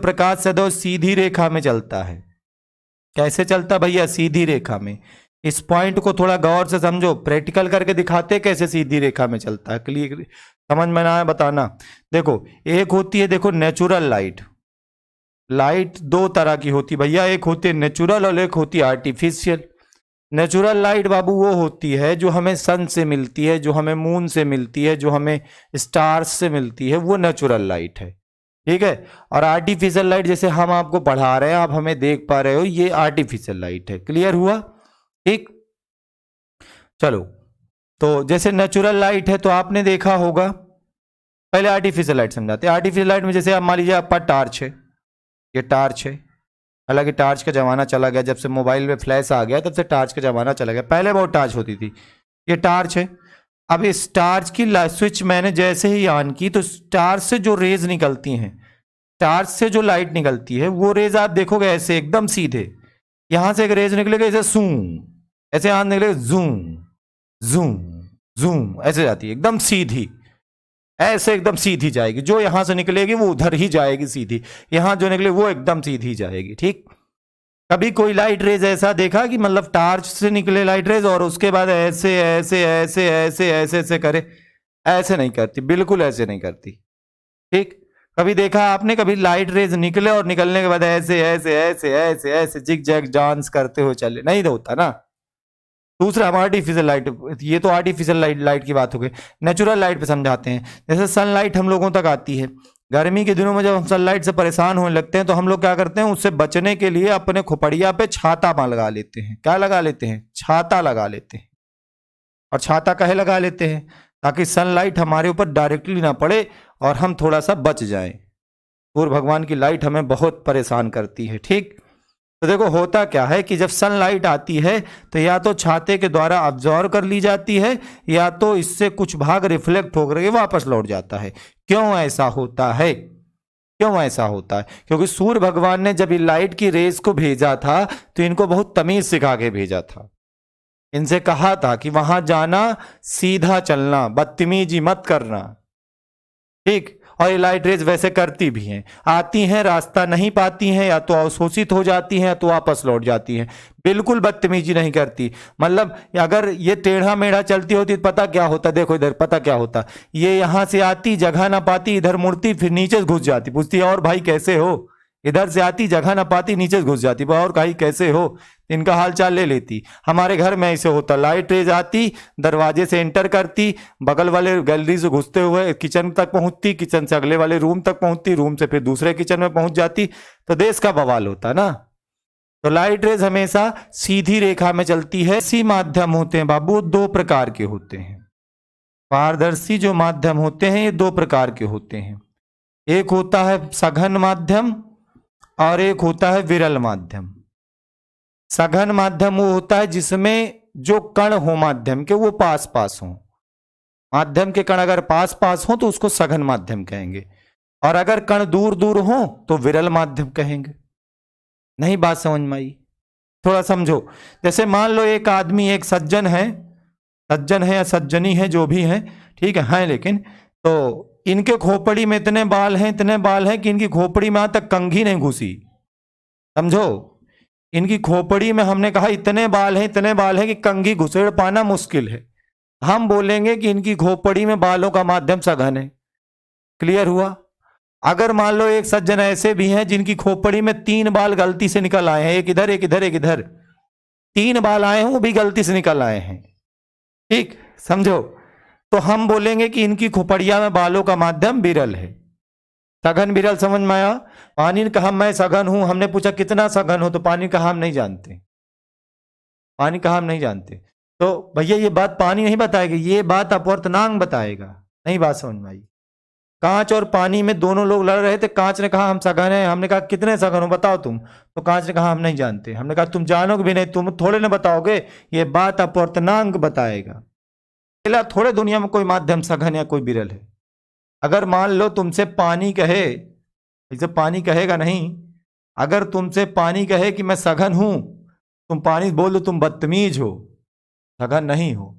प्रकाश सदैव सीधी रेखा में चलता है। कैसे चलता भैया? सीधी रेखा में। इस पॉइंट को थोड़ा गौर से समझो, प्रैक्टिकल करके दिखाते कैसे सीधी रेखा में चलता है। क्लियर समझ में ना आया बताना। देखो एक होती है, देखो नेचुरल लाइट। लाइट दो तरह की होती भैया, एक होती है नेचुरल और एक होती है आर्टिफिशियल। नेचुरल लाइट बाबू वो होती है जो हमें सन से मिलती है, जो हमें मून से मिलती है, जो हमें स्टार्स से मिलती है, वो नेचुरल लाइट है। ठीक है। और आर्टिफिशियल लाइट जैसे हम आपको पढ़ा रहे हैं, आप हमें देख पा रहे हो, ये आर्टिफिशियल लाइट है। क्लियर हुआ? ठीक। चलो, तो जैसे नेचुरल लाइट है तो आपने देखा होगा, पहले आर्टिफिशियल लाइट समझाते हैं। आर्टिफिशियल लाइट में जैसे आप मान लीजिए आपका टार्च है, ये टार्च है। हालांकि टार्च का जमाना चला गया, जब से मोबाइल में फ्लैश आ गया तब से टार्च का जमाना चला गया, पहले बहुत टार्च होती थी। ये टार्च है। अब इस टार्च की स्विच मैंने जैसे ही ऑन की तो टार्च से जो रेज निकलती हैं, टार्च से जो लाइट निकलती है, वो रेज आप देखोगे ऐसे एकदम सीधे। यहां से एक रेज निकलेगा ऐसे सूम, ऐसे यहां निकलेगा जूम जूम जूम, ऐसे जाती है एकदम सीधी, ऐसे एकदम सीधी जाएगी। जो यहां से निकलेगी वो उधर ही जाएगी सीधी, यहां जो निकले वो एकदम सीधी जाएगी। ठीक। कभी कोई लाइट रेज ऐसा देखा कि मतलब टार्च से निकले लाइट रेज और उसके बाद ऐसे ऐसे ऐसे ऐसे ऐसे ऐसे करे? ऐसे नहीं करती, बिल्कुल ऐसे नहीं करती। ठीक। कभी देखा आपने कभी लाइट रेज निकले और निकलने के बाद ऐसे ऐसे ऐसे ऐसे ऐसे जिग जैग डांस करते हुए चले? नहीं होता ना। दूसरा हम आर्टिफिशियल लाइट, ये तो आर्टिफिशियल लाइट की बात हो गई। नेचुरल लाइट पे समझाते हैं। जैसे सनलाइट हम लोगों तक आती है, गर्मी के दिनों में जब हम सनलाइट से परेशान होने लगते हैं तो हम लोग क्या करते हैं, उससे बचने के लिए अपने खोपड़िया पे छाता लगा लेते हैं। क्या लगा लेते हैं? छाता लगा लेते हैं। और छाता काहे लगा लेते हैं? ताकि सनलाइट हमारे ऊपर डायरेक्टली ना पड़े और हम थोड़ा सा बच जाएं। सूर्य भगवान की लाइट हमें बहुत परेशान करती है। ठीक। तो देखो होता क्या है कि जब सनलाइट आती है तो या तो छाते के द्वारा अब्जॉर्व कर ली जाती है, या तो इससे कुछ भाग रिफ्लेक्ट होकर के वापस लौट जाता है। क्यों ऐसा होता है? क्यों ऐसा होता है? क्योंकि सूर्य भगवान ने जब लाइट की रेस को भेजा था तो इनको बहुत तमीज सिखा के भेजा था। इनसे कहा था कि वहां जाना, सीधा चलना, बदतमीजी मत करना। ठीक। और ये लाइट रेज वैसे करती भी हैं, आती हैं, रास्ता नहीं पाती हैं, या तो अवशोषित हो जाती हैं या तो वापस लौट जाती हैं। बिल्कुल बदतमीजी नहीं करती। मतलब अगर ये टेढ़ा मेढ़ा चलती होती तो पता क्या होता? देखो इधर पता क्या होता, ये यहां से आती, जगह ना पाती, इधर मुड़ती, फिर नीचे घुस जाती, पूछती और भाई कैसे हो? इधर से आती, जगह ना पाती, नीचे घुस जाती, और भाई कैसे हो? इनका हाल चाल ले लेती। हमारे घर में ऐसे होता, लाइट रेज आती, दरवाजे से एंटर करती, बगल वाले गैलरी से घुसते हुए किचन तक पहुंचती, किचन से अगले वाले रूम तक पहुंचती, रूम से फिर दूसरे किचन में पहुंच जाती, तो देश का बवाल होता ना। तो लाइट रेज हमेशा सीधी रेखा में चलती है। इसी माध्यम होते हैं बाबू, दो प्रकार के होते हैं। पारदर्शी जो माध्यम होते हैं ये दो प्रकार के होते हैं। एक होता है सघन माध्यम और एक होता है विरल माध्यम। सघन माध्यम वो होता है जिसमें जो कण हो माध्यम के वो पास पास हो। माध्यम के कण अगर पास पास हो तो उसको सघन माध्यम कहेंगे, और अगर कण दूर दूर हो तो विरल माध्यम कहेंगे। नहीं बात समझ में आई? थोड़ा समझो। जैसे मान लो एक आदमी, एक सज्जन है या सज्जनी है, जो भी है, ठीक है, लेकिन तो इनके खोपड़ी में इतने बाल हैं कि इनकी खोपड़ी में आज तक कंघी नहीं घुसी। समझो, इनकी खोपड़ी में हमने कहा इतने बाल हैं कि कंघी घुसेड़ पाना मुश्किल है। हम बोलेंगे कि इनकी खोपड़ी में बालों का माध्यम सघन है। क्लियर हुआ? अगर मान लो एक सज्जन ऐसे भी हैं जिनकी खोपड़ी में 3 बाल गलती से निकल आए हैं, एक इधर एक इधर एक इधर, 3 बाल आए हैं, वो भी गलती से निकल आए हैं। ठीक, समझो, तो हम बोलेंगे कि इनकी खोपड़िया में बालों का माध्यम विरल है। सघन विरल समझ में आया? पानी ने कहा मैं सघन हूं, हमने पूछा कितना सघन हो, तो पानी कहा हम नहीं जानते। पानी कहा हम नहीं जानते। तो भैया ये बात पानी नहीं बताएगा, ये बात अपवर्तनांक बताएगा। नहीं बात समझ में आई? कांच और पानी में दोनों लोग लड़ रहे थे, कांच ने कहा हम सघन हैं, हमने कहा कितने सघन हो बताओ तुम, तो कांच ने कहा हम नहीं जानते। हमने कहा तुम जानोगे भी नहीं, तुम थोड़े ना बताओगे, ये बात अपवर्तनांक बताएगा। थोड़े दुनिया में कोई माध्यम सघन या कोई विरल है। अगर मान लो तुमसे पानी कहे, इसे पानी कहेगा नहीं, अगर तुमसे पानी कहे कि मैं सघन हूं, तुम पानी बोल दो तुम बदतमीज हो, सघन नहीं हो।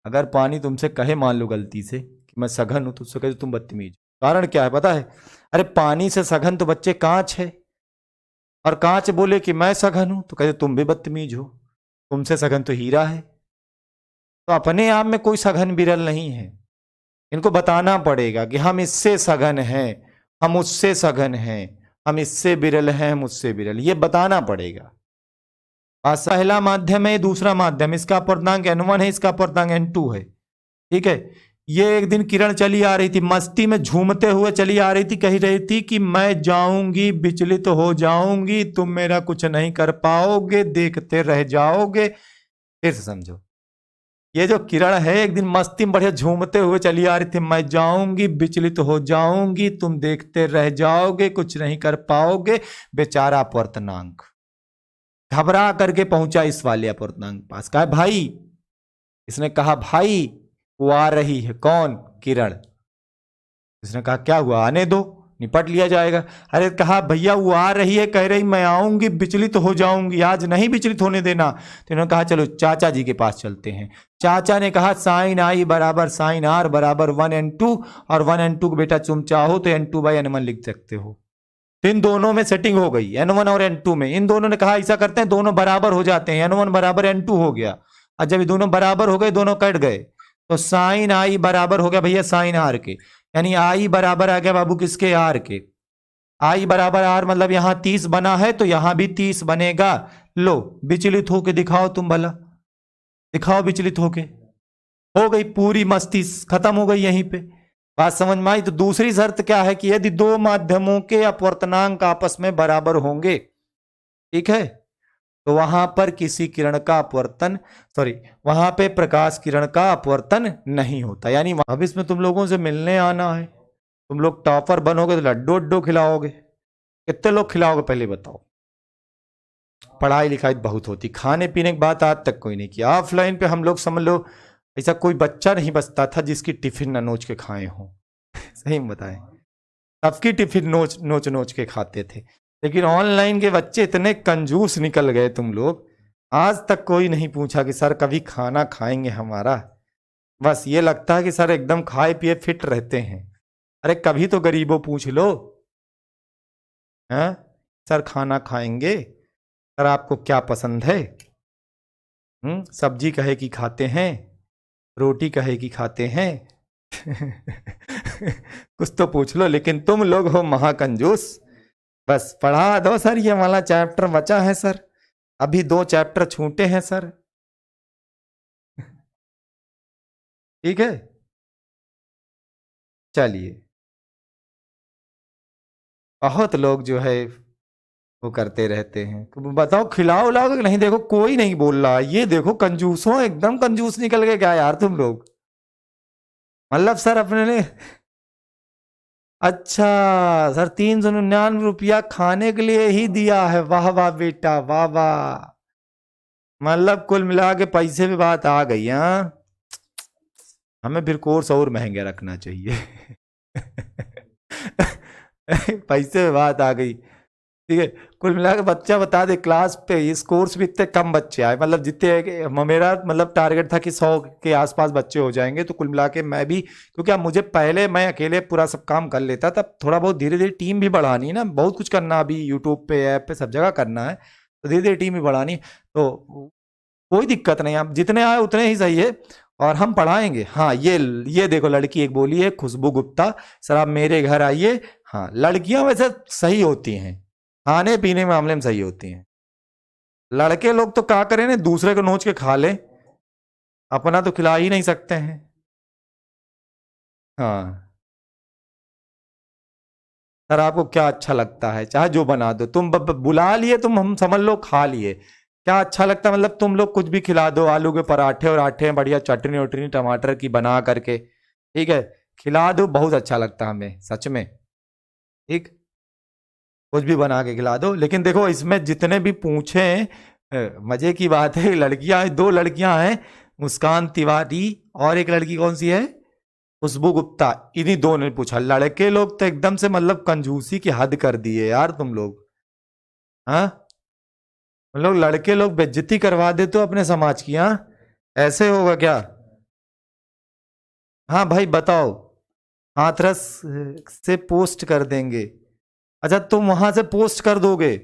अगर पानी तुमसे कहे मान लो गलती से कि मैं सघन हूं, तो उससे कहे तुम बदतमीज, कारण क्या है पता है? अरे पानी से सघन तो बच्चे कांच है, और कांच बोले कि मैं सघन हूं तो कहते तुम भी बदतमीज हो, तुमसे सघन तो हीरा है। तो अपने आप में कोई सघन बिरल नहीं है, इनको बताना पड़ेगा कि हम इससे सघन हैं, हम उससे सघन हैं, हम इससे बिरल हैं, हम उससे बिरल, ये बताना पड़ेगा। पहला माध्यम है, दूसरा माध्यम, इसका अपूर्णांक n1 है, इसका अपूर्णांक n2 है। ठीक है, ये एक दिन किरण चली आ रही थी, मस्ती में झूमते हुए चली आ रही थी, कह रही थी कि मैं जाऊंगी, विचलित हो जाऊंगी, तुम मेरा कुछ नहीं कर पाओगे, देखते रह जाओगे। फिर से समझो, ये जो किरण है एक दिन मस्ती में बढ़िया झूमते हुए चली आ रही थी, मैं जाऊंगी, विचलित हो जाऊंगी, तुम देखते रह जाओगे, कुछ नहीं कर पाओगे। बेचारा अपूर्णांक घबरा करके पहुंचा इस वाले अपूर्णांक पास, कहा भाई, इसने कहा भाई वो आ रही है। कौन? किरण। इसने कहा क्या हुआ, आने दो, निपट लिया जाएगा। अरे कहा भैया वो आ रही है, कह रही मैं आऊंगी, विचलित हो जाऊंगी, आज नहीं विचलित होने देना। तो इन्होंने कहा चलो चाचा जी के पास चलते हैं। चाचा ने कहा साइन आई बराबर साइन आर बराबर 1n2, और 1n2 को बेटा तुम चाहो तो n2/n1 लिख सकते हो। तो इन दोनों में सेटिंग हो गई, n1 और n2 में। इन दोनों ने कहा ऐसा करते हैं, दोनों बराबर हो जाते हैं, n1 बराबर n2 हो गया। और जब ये दोनों बराबर हो गए, दोनों कट गए, तो साइन आई बराबर हो गया भैया साइन आर के, यानी आई बराबर आ गया बाबू किसके? आर के। आई बराबर आर मतलब यहां 30 बना है तो यहां भी 30 बनेगा। लो विचलित होके दिखाओ, तुम भला दिखाओ विचलित होके। हो गई पूरी मस्ती, खत्म हो गई यहीं पे। बात समझ में आई? तो दूसरी शर्त क्या है कि यदि दो माध्यमों के अपवर्तनांक आपस में बराबर होंगे, ठीक है, तो वहां पर किसी किरण का अपवर्तन, वहां पे प्रकाश किरण का अपवर्तन नहीं होता। यानी अब इसमें तुम लोगों से मिलने आना है, तुम लोग टॉपर बनोगे तो लड्डू उड्डू खिलाओगे। कितने लोग खिलाओगे पहले बताओ? पढ़ाई लिखाई बहुत होती, खाने पीने की बात आज तक कोई नहीं किया। ऑफलाइन पे हम लोग समझ लो ऐसा कोई बच्चा नहीं बचता था जिसकी टिफिन न नोच के खाए हो। सही में बताएं, सबकी टिफिन नोच नोच नोच के खाते थे। लेकिन ऑनलाइन के बच्चे इतने कंजूस निकल गए तुम लोग, आज तक कोई नहीं पूछा कि सर कभी खाना खाएंगे हमारा। बस ये लगता है कि सर एकदम खाए पिए फिट रहते हैं। अरे कभी तो गरीबों पूछ लो, हैं सर खाना खाएंगे, सर आपको क्या पसंद है? सब्जी कहे कि खाते हैं, रोटी कहे कि खाते हैं। कुछ तो पूछ लो। लेकिन तुम लोग हो महाकंजूस। बस पढ़ा दो सर, ये वाला चैप्टर बचा है सर, अभी 2 चैप्टर छूटे हैं सर। ठीक है, चलिए। बहुत लोग जो है वो करते रहते हैं। तो बताओ खिलाओ लाओगे नहीं? देखो कोई नहीं बोल रहा, ये देखो कंजूस हो, एकदम कंजूस निकल गए क्या यार तुम लोग। मतलब सर अपने ने, अच्छा सर 399 रुपया खाने के लिए ही दिया है। वाह वाह बेटा वाह वाह, मतलब कुल मिला के पैसे पे बात आ गई। हाँ, हमें फिर कोर्स और महंगे रखना चाहिए। पैसे पे बात आ गई। ठीक है, कुल मिला के बच्चा बता दे क्लास पे इस कोर्स में इतने कम बच्चे आए, मतलब जितने मेरा मतलब टारगेट था कि 100 के आसपास बच्चे हो जाएंगे। तो कुल मिला के मैं भी, क्योंकि अब मुझे पहले मैं अकेले पूरा सब काम कर लेता था, थोड़ा बहुत धीरे धीरे टीम भी बढ़ानी है ना, बहुत कुछ करना अभी यूट्यूब पे ऐप पे सब जगह करना है, तो धीरे धीरे टीम भी बढ़ानी। तो कोई दिक्कत नहीं, आप जितने आए उतने ही सही है, और हम पढ़ाएंगे। हाँ ये देखो लड़की एक बोली है, खुशबू गुप्ता, सर आप मेरे घर आइए। हाँ लड़कियां वैसे सही होती हैं, खाने पीने में मामले में सही होती हैं। लड़के लोग तो क्या करें ना, दूसरे को नोच के खा ले, अपना तो खिला ही नहीं सकते हैं। हाँ सर आपको क्या अच्छा लगता है, चाहे जो बना दो, तुम बुला लिए, तुम हम समझ लो खा लिए। क्या अच्छा लगता है मतलब तुम लोग कुछ भी खिला दो, आलू के पराठे और आठे बढ़िया चटनी वटनी टमाटर की बना करके, ठीक है, खिला दो, बहुत अच्छा लगता है हमें सच में। ठीक, कुछ भी बना के खिला दो। लेकिन देखो इसमें जितने भी पूछे, मजे की बात है, लड़कियां 2 लड़कियां हैं, मुस्कान तिवारी और एक लड़की कौन सी है, खुशबू गुप्ता, इन्हीं 2 ने पूछा। लड़के लोग तो एकदम से मतलब कंजूसी की हद कर दिए यार तुम लोग। हाँ मतलब लड़के लोग बेइज्जती करवा दे तो अपने समाज की। हाँ ऐसे होगा क्या? हाँ भाई बताओ, हाथरस से पोस्ट कर देंगे। अच्छा तुम वहां से पोस्ट कर दोगे,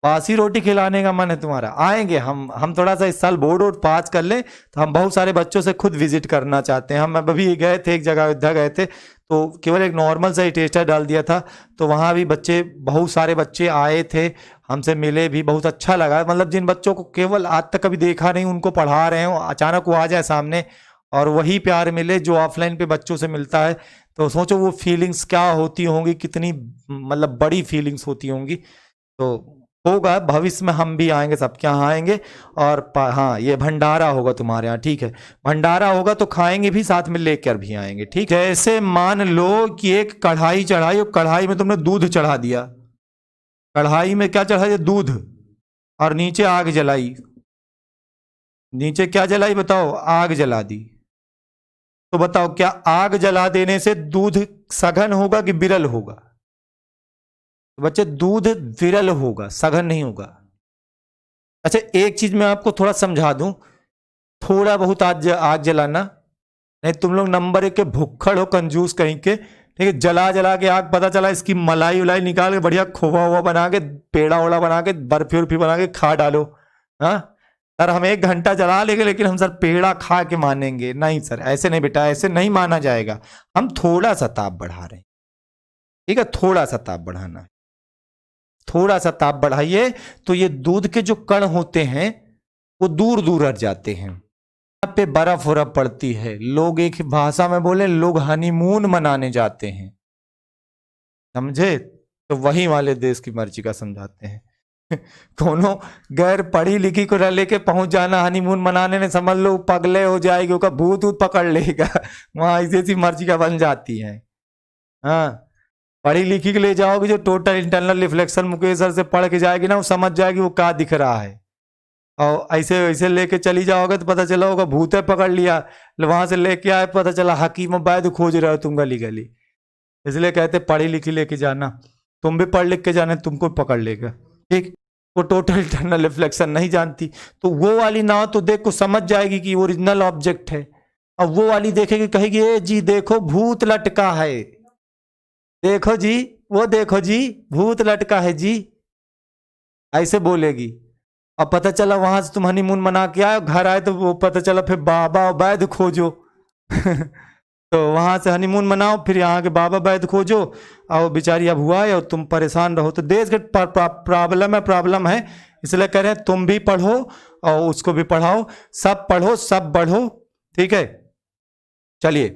बासी रोटी खिलाने का मन है तुम्हारा। आएंगे हम थोड़ा सा इस साल बोर्ड वोर्ड पास कर लें, तो हम बहुत सारे बच्चों से खुद विजिट करना चाहते हैं। हम अभी गए थे एक जगह, अयोध्या गए थे, तो केवल एक नॉर्मल सा ही टेस्टर डाल दिया था, तो वहाँ भी बच्चे, बहुत सारे बच्चे आए थे, हमसे मिले भी, बहुत अच्छा लगा। मतलब जिन बच्चों को केवल आज तक कभी देखा नहीं, उनको पढ़ा रहे हो, अचानक वो आ जाए सामने और वही प्यार मिले जो ऑफलाइन पे बच्चों से मिलता है, तो सोचो वो फीलिंग्स क्या होती होंगी, कितनी मतलब बड़ी फीलिंग्स होती होंगी। तो होगा भविष्य में, हम भी आएंगे, सबके यहाँ आएंगे। और हाँ, ये भंडारा होगा तुम्हारे यहाँ, ठीक है, भंडारा होगा तो खाएंगे भी, साथ में लेकर भी आएंगे, ठीक है। जैसे मान लो कि एक कढ़ाई चढ़ाई और कढ़ाई में तुमने दूध चढ़ा दिया, कढ़ाई में क्या चढ़ा दिया, दूध, और नीचे आग जलाई। नीचे क्या जलाई बताओ, आग जला दी। तो बताओ क्या आग जला देने से दूध सघन होगा कि विरल होगा? तो बच्चे दूध विरल होगा, सघन नहीं होगा। अच्छा एक चीज मैं आपको थोड़ा समझा दूं, थोड़ा बहुत आग जलाना, नहीं तुम लोग नंबर 1 के भुक्खड़ हो, कंजूस कहीं के, ठीक है। जला जला के आग, पता चला इसकी मलाई उलाई निकाल के बढ़िया खोवा हुआ बना के, पेड़ा ओड़ा बना के, बर्फी उर्फी बना के खा डालो। हाँ सर हम 1 घंटा जला लेंगे, लेकिन हम सर पेड़ा खा के मानेंगे नहीं सर, ऐसे नहीं बेटा, ऐसे नहीं माना जाएगा। हम थोड़ा सा ताप बढ़ा रहे हैं, ठीक है, थोड़ा सा ताप बढ़ाना है, थोड़ा सा ताप बढ़ाइए, तो ये दूध के जो कण होते हैं वो दूर दूर हट जाते हैं। यहाँ पे बर्फ वरफ पड़ती है, लोग एक भाषा में बोले, लोग हनीमून मनाने जाते हैं, समझे? तो वही वाले देश की मर्जी का समझाते हैं। कोनो गैर पढ़ी लिखी को लेके पहुंच जाना हनीमून मनाने में, समझ लो पगले हो जाएगी, उसका भूत ऊत पकड़ लेगा, वहां ऐसी मर्जी का बन जाती है। हाँ पढ़ी लिखी के ले जाओगे, जो total internal reflection Mukesh sir से पढ़ के जाएगी ना, वो समझ जाएगी वो क्या दिख रहा है। और ऐसे ऐसे लेके चली जाओगे तो पता चला होगा भूत है पकड़ लिया, वहां से लेके आए पता चला हकीम वैद्य खोज रहे हो तुम गली गली। इसलिए कहते पढ़ी लिखी लेके जाना, तुम भी पढ़ लिख के जाना, तुमको पकड़ लेगा, ठीक। वो टोटल इंटरनल रिफ्लेक्शन नहीं जानती, तो वो वाली ना तो देख को समझ जाएगी कि ओरिजिनल ऑब्जेक्ट है, और वो वाली देखेगी कहेगी ए जी देखो भूत लटका है, देखो जी, वो देखो जी भूत लटका है जी, ऐसे बोलेगी। अब पता चला वहां से तुम हनीमून मना के आए, घर आए तो वो पता चला फिर बाबा वैद्य खोजो। तो वहां से हनीमून मनाओ, फिर यहाँ के बाबा वैद्य खोजो, और बेचारी अब हुआ है और तुम परेशान रहो। तो देश के प्रॉब्लम है, इसलिए कह रहे हैं तुम भी पढ़ो और उसको भी पढ़ाओ, सब पढ़ो सब बढ़ो, ठीक है। चलिए